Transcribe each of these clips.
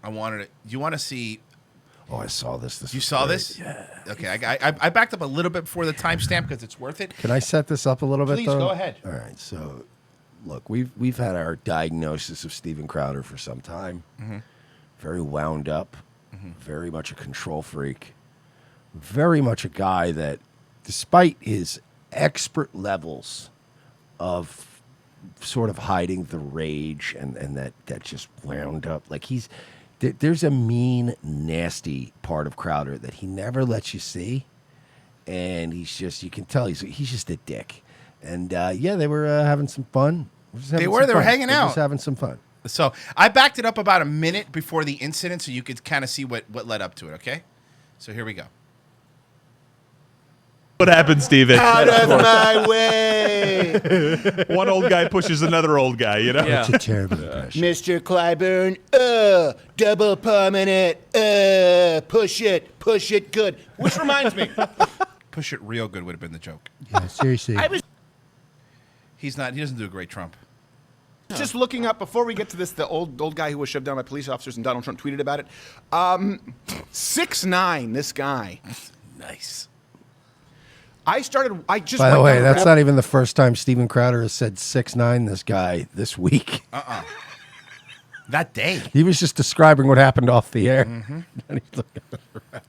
I wanted it. You want to see? Oh, I saw this. You saw this? Yeah. Okay, I backed up a little bit before the timestamp because it's worth it. Can I set this up a little bit? Please though? go ahead. All right. So, look, we've had our diagnosis of Steven Crowder for some time. Very wound up. Very much a control freak. Very much a guy that, despite his expert levels of sort of hiding the rage and that just wound up, like there's a mean, nasty part of Crowder that he never lets you see, and you can tell he's just a dick. And yeah, they were having some fun. They were hanging out, just having some fun. So I backed it up about a minute before the incident, so you could kind of see what led up to it. Okay, so here we go. What happened, Steven? Out of my way. One old guy pushes another old guy, you know? It's a terrible impression. Mr. Clyburn, double permanent, push it good. Which reminds me. Push it real good would have been the joke. Yeah, seriously. He doesn't do a great Trump. Just looking up before we get to this, the old guy who was shoved down by police officers and Donald Trump tweeted about it. 6'9", this guy. Nice. I just By the went way, down that's not even the first time Steven Crowder has said 6'9", this guy, this week. That day. He was just describing what happened off the air.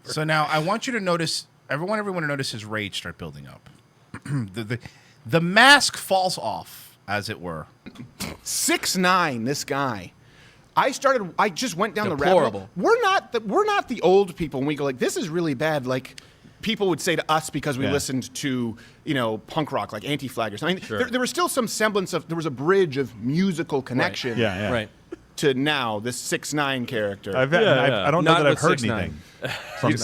So now I want you to notice, everyone to notice his rage start building up. The mask falls off, as it were. 6'9", this guy. I just went down the rabbit Deplorable. hole. We're not the old people when we go like, this is really bad. Like people would say to us because we listened to, punk rock, like Anti-Flaggers. I mean, there was still some semblance there was a bridge of musical connection. Right. Yeah. Right. To now, this 6'9" character. I don't know Not that I've with heard 6'9". anything from Yeah,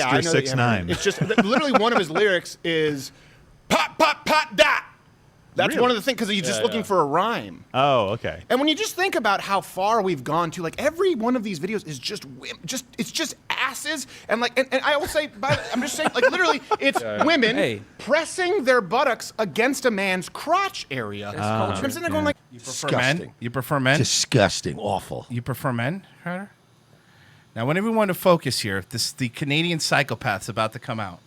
I Mr. know that you haven't. 6'9". It's just literally one of his lyrics is pop, pop, pop, da. That's Really? one of the things, because he's just looking for a rhyme. Oh, okay. And when you just think about how far we've gone to, like every one of these videos is it's just asses, and I will say, I'm just saying, like literally, it's women pressing their buttocks against a man's crotch area. I'm sitting there going like, You prefer men? You prefer men? Disgusting. Awful. You prefer men, Crowder? Now, I want everyone to focus here. The Canadian psychopath's about to come out.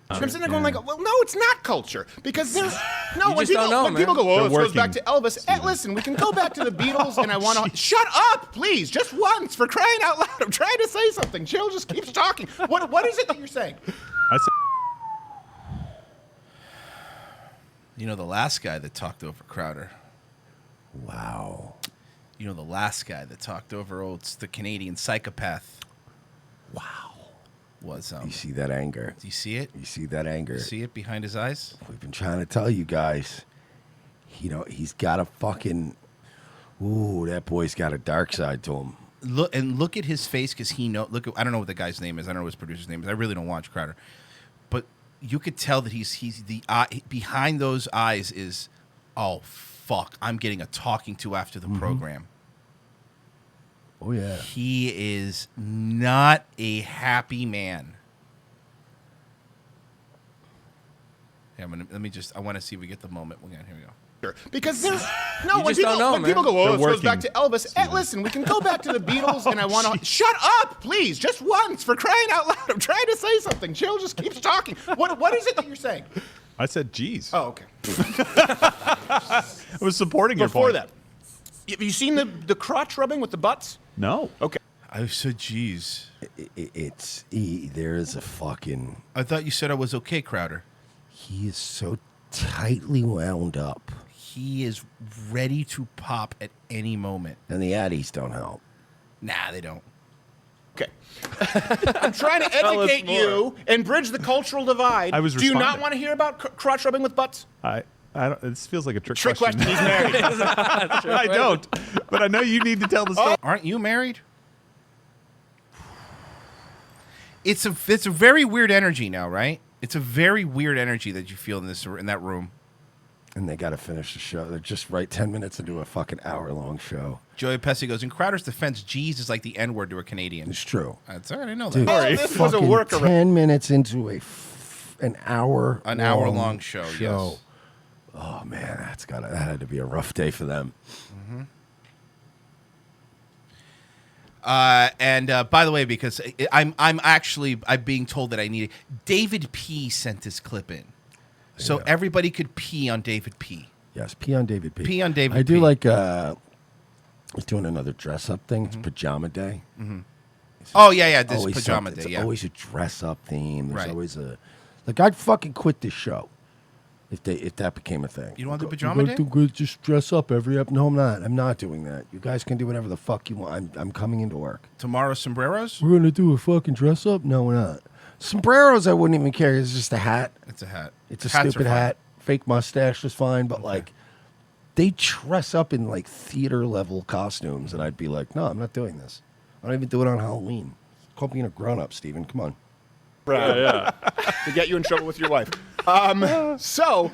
I'm sitting there going like, well, no, it's not culture, because there's no. When just don't know, when people man. go, oh, They're this goes back working, to Elvis. Listen, we can go back to the Beatles, and I want to shut up, please, just once, for crying out loud. I'm trying to say something. Jill just keeps talking. What is it that you're saying? I said, The last guy that talked over Crowder. Wow. The last guy that talked over the Canadian psychopath. Wow. Was You see that anger? Do you see it? You see that anger? You see it behind his eyes? We've been trying to tell you guys. He's got a fucking. Ooh, that boy's got a dark side to him. Look at his face, because I don't know what the guy's name is. I don't know what his producer's name is. I really don't watch Crowder, but you could tell that he's the eye behind those eyes is, oh fuck, I'm getting a talking to after the program. Oh yeah. He is not a happy man. Yeah, I want to see if we get the moment. Here we go. Because there's no. When just don't know, people go, oh, They're this goes back to working, Elvis. Listen, we can go back to the Beatles, and I want to shut up, please, just once, for crying out loud. I'm trying to say something. Jill just keeps talking. What is it that you're saying? I said, geez. Oh, okay. I was supporting your Before point. that, have you seen the crotch rubbing with the butts? No. Okay. I said, geez. There is a fucking. I thought you said I was okay, Crowder. He is so tightly wound up, He is ready to pop at any moment. and the Addies don't help. Nah, they don't. Okay. I'm trying to educate you and bridge the cultural divide. I was Do you not responding. want to hear about crotch rubbing with butts? I don't, this feels like a trick Trick question. question. He's married. I don't. But I know you need to tell the story. Aren't you married? It's a very weird energy now, right? It's a very weird energy that you feel in that room. And they got to finish the show. They're just 10 minutes into a fucking hour-long show. Joey Pesci goes, in Crowder's defense, G's is like the N-word to a Canadian. It's true. That's all right, I know Dude, that. Oh, this was a fucking workaround. 10 minutes into an hour. An hour-long show, yes. Oh, man, that had to be a rough day for them. And by the way, because I'm being told that I need it. David P sent this clip in, so everybody could pee on David P. Yes, pee on David P. Pee on David I do P. like. He's doing another dress up thing. It's pajama day. Oh yeah, this Always pajama something. day. It's Yeah, always a dress up theme. There's Right. always a like. I'd fucking quit this show if that became a thing. You don't want to do You're pajama gonna day? do good, just dress up every up. No, I'm not. I'm not doing that. You guys can do whatever the fuck you want. I'm coming into work. Tomorrow sombreros. We're gonna do a fucking dress up. No, we're not. Sombreros, I wouldn't even care. It's just a hat. It's a hat. It's a Hats are stupid fine. hat. Fake mustache is fine, but like they dress up in like theater level costumes, and I'd be like, no, I'm not doing this. I don't even do it on Halloween. It's called being a grown up, Steven. Come on. to get you in trouble with your wife. So,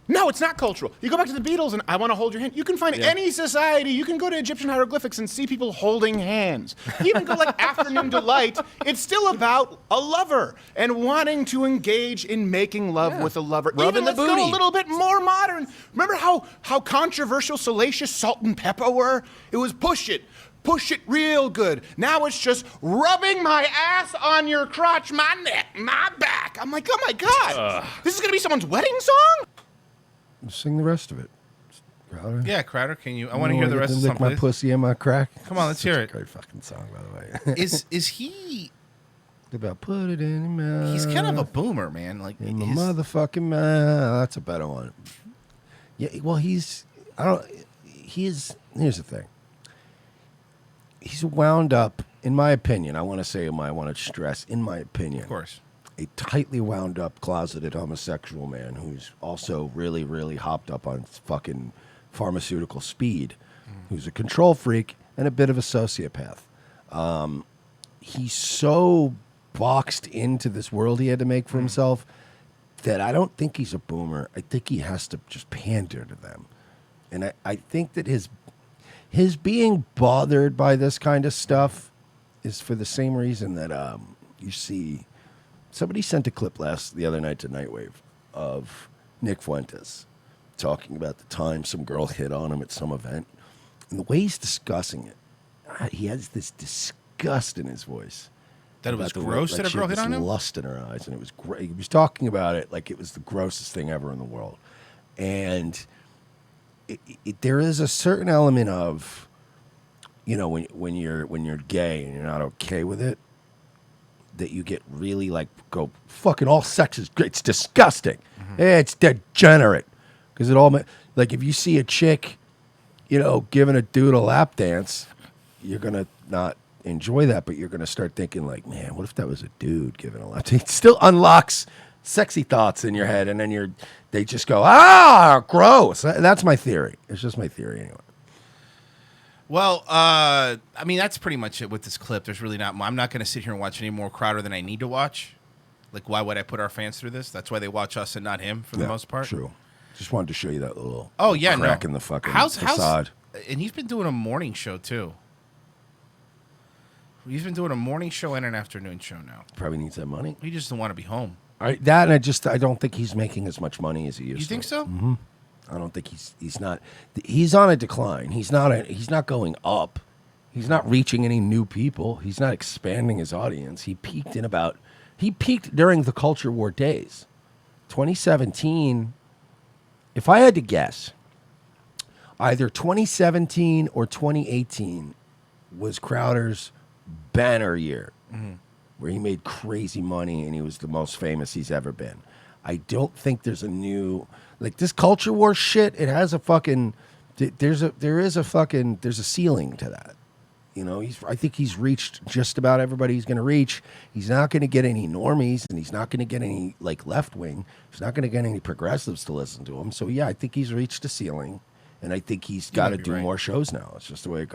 no, it's not cultural. You go back to the Beatles and I Want to Hold Your Hand. You can find any society. You can go to Egyptian hieroglyphics and see people holding hands. Even go like Afternoon Delight. It's still about a lover and wanting to engage in making love with a lover. Rubbing Even the let's go booty. a little bit more modern. Remember how controversial Salacious Salt and Pepper were? It was push it. Push it real good. Now it's just rubbing my ass on your crotch, my neck, my back. I'm like, oh my God. This is going to be someone's wedding song? Sing the rest of it. Crowder. Yeah, Crowder, can you? I want to hear the rest of the Lick song, my please. pussy and my crack. Come on, let's Such hear a it. Great fucking song, by the way. Is he? About put it in your mouth. He's kind of a boomer, man. Like in my his- motherfucking mouth. That's a better one. Yeah, well, he's. I don't. Here's the thing. He's wound up, in my opinion. I want to say, I want to stress, in my opinion. Of course. A tightly wound up, closeted homosexual man who's also really, really hopped up on fucking pharmaceutical speed, who's a control freak and a bit of a sociopath. He's so boxed into this world he had to make for himself that I don't think he's a boomer. I think he has to just pander to them. And I think that his being bothered by this kind of stuff is for the same reason that you see. Somebody sent a clip the other night to Nightwave of Nick Fuentes talking about the time some girl hit on him at some event. And the way he's discussing it, he has this disgust in his voice. That it was about the gross like that a she girl had hit this on him? lust in her eyes, and it was great. He was talking about it like it was the grossest thing ever in the world. And there is a certain element of, you know, when you're gay and you're not okay with it, that you get really like go fucking all sex is great. It's disgusting. It's degenerate because it all like if you see a chick, you know, giving a dude a lap dance, you're gonna not enjoy that, but you're gonna start thinking like, man, what if that was a dude giving a lap dance? It still unlocks sexy thoughts in your head, and then they just go, gross. That's my theory. It's just my theory anyway. Well, I mean, that's pretty much it with this clip. There's really not. I'm not going to sit here and watch any more Crowder than I need to watch. Like, why would I put our fans through this? That's why they watch us and not him for the most part. True. Just wanted to show you that little crack in the fucking how's facade. And he's been doing a morning show too. He's been doing a morning show and an afternoon show now. Probably needs that money. He just doesn't want to be home. That and I don't think he's making as much money as he used to. You think so? Mm-hmm. I don't think he's not. He's on a decline. He's not going up. He's not reaching any new people. He's not expanding his audience. He peaked during the culture war days. 2017, if I had to guess, either 2017 or 2018 was Crowder's banner year, where he made crazy money and he was the most famous he's ever been. I don't think there's a new, like this culture war shit. It has a fucking, there's a ceiling to that. You know, I think he's reached just about everybody he's going to reach. He's not going to get any normies, and he's not going to get any like left wing. He's not going to get any progressives to listen to him. So yeah, I think he's reached a ceiling, and I think he's got to do more shows now. It's just the way it goes.